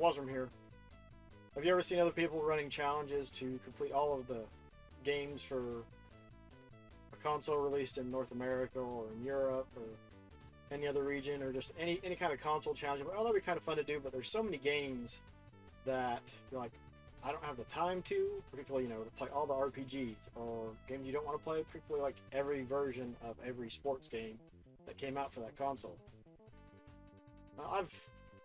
whilst I'm here, have you ever seen other people running challenges to complete all of the games for a console released in North America or in Europe or any other region, or just any kind of console challenge? Oh, that'd be kind of fun to do, but there's so many games that you're like, I don't have the time to, particularly, to play all the RPGs, or games you don't want to play, particularly like every version of every sports game that came out for that console. I've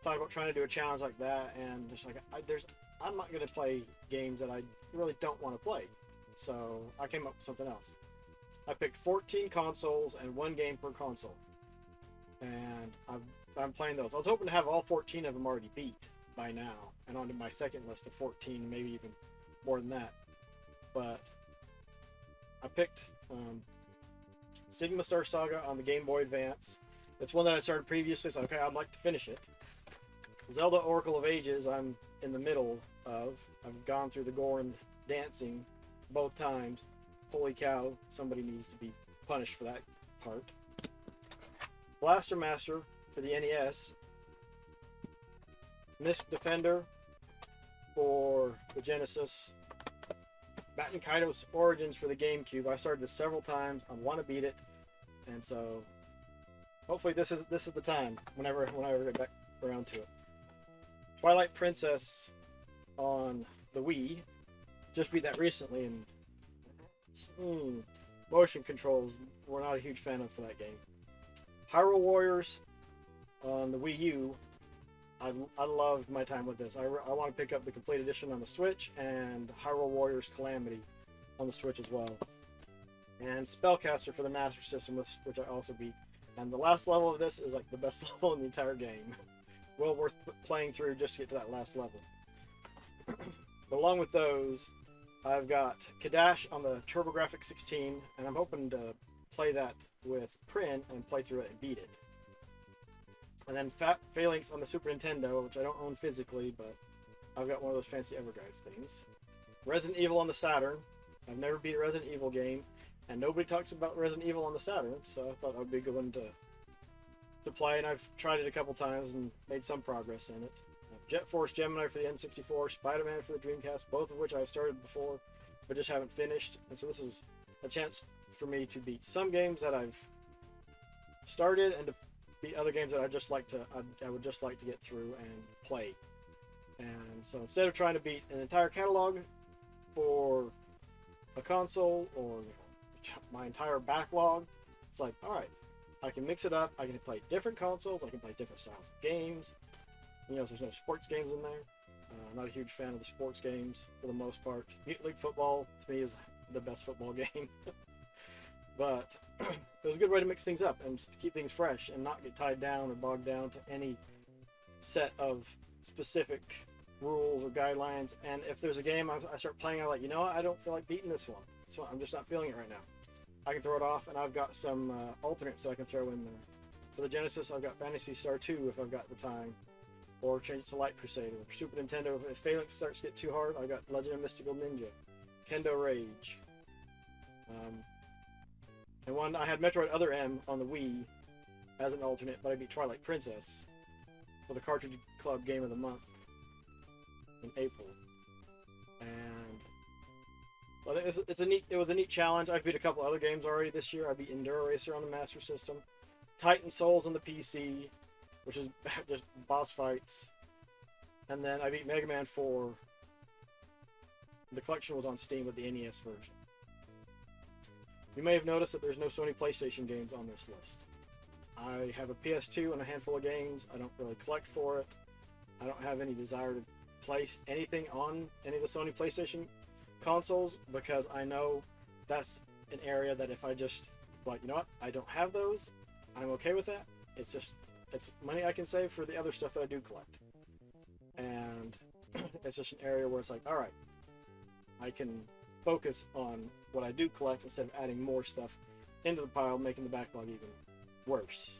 thought about trying to do a challenge like that, and just like I'm not going to play games that I really don't want to play, so I came up with something else. I picked 14 consoles and one game per console, and I'm playing those. I was hoping to have all 14 of them already beat by now, and onto my second list of 14, maybe even more than that. But I picked Sigma Star Saga on the Game Boy Advance. It's one that I started previously, so okay, I'd like to finish it. Zelda Oracle of Ages, I'm in the middle of. I've gone through the gore and dancing both times. Holy cow, somebody needs to be punished for that part. Blaster Master for the NES. Myst Defender for the Genesis. Batten Kaitos Origins for the GameCube. I started this several times. I want to beat it, and so hopefully this is the time. Whenever I get back around to it. Twilight Princess on the Wii. Just beat that recently, and motion controls were not a huge fan of for that game. Hyrule Warriors on the Wii U. I loved my time with this. I want to pick up the complete edition on the Switch, and Hyrule Warriors Calamity on the Switch as well. And Spellcaster for the Master System, which I also beat. And the last level of this is like the best level in the entire game. Well worth playing through just to get to that last level. But along with those, I've got Kadash on the TurboGrafx 16, and I'm hoping to play that with Prin and play through it and beat it. And then Phalanx on the Super Nintendo, which I don't own physically, but I've got one of those fancy EverGuide things. Resident Evil on the Saturn. I've never beat a Resident Evil game, and nobody talks about Resident Evil on the Saturn, so I thought that would be a good one to play, and I've tried it a couple times and made some progress in it. Jet Force Gemini for the N64, Spider-Man for the Dreamcast, both of which I started before, but just haven't finished. And so this is a chance for me to beat some games that I've started, and to beat other games that I would just like to get through and play. And so instead of trying to beat an entire catalog for a console, or my entire backlog, it's like, all right, I can mix it up. I can play different consoles. I can play different styles of games. There's no sports games in there. I'm not a huge fan of the sports games for the most part. Mutant League Football, to me, is the best football game. But it was a good way to mix things up and keep things fresh and not get tied down or bogged down to any set of specific rules or guidelines. And if there's a game I start playing, I'm like, you know what? I don't feel like beating this one. So I'm just not feeling it right now. I can throw it off, and I've got some alternates that I can throw in there. For the Genesis, I've got Phantasy Star 2 if I've got the time, or change it to Light Crusader. For Super Nintendo, if Phalanx starts to get too hard, I've got Legend of Mystical Ninja, Kendo Rage. And I had Metroid Other M on the Wii as an alternate, but I beat Twilight Princess for the Cartridge Club Game of the Month in April. And well, it was a neat challenge. I've beat a couple other games already this year. I beat Enduro Racer on the Master System, Titan Souls on the PC, which is just boss fights, and then I beat Mega Man 4. The collection was on Steam with the NES version. You may have noticed that there's no Sony PlayStation games on this list. I have a PS2 and a handful of games. I don't really collect for it. I don't have any desire to place anything on any of the Sony PlayStation consoles, because I know that's an area that if I just, like, you know what, I don't have those, I'm okay with that. It's money I can save for the other stuff that I do collect. And it's just an area where it's like, alright, I can focus on what I do collect instead of adding more stuff into the pile, making the backlog even worse.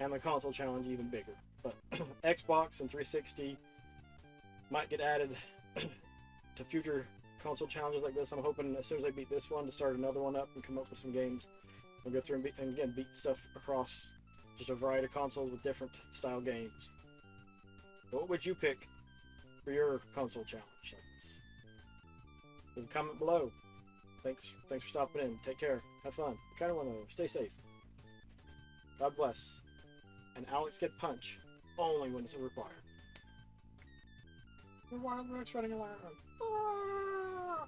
And the console challenge even bigger. But Xbox and 360 might get added to future console challenges like this. I'm hoping as soon as I beat this one to start another one up and come up with some games and go through and beat stuff across just a variety of consoles with different style games. What would you pick for your console challenge? Leave a comment below. Thanks for stopping in. Take care. Have fun. Kind of want to stay safe. God bless. And Alex get punch only when it's required. The wild Rex running around. Ah!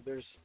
There's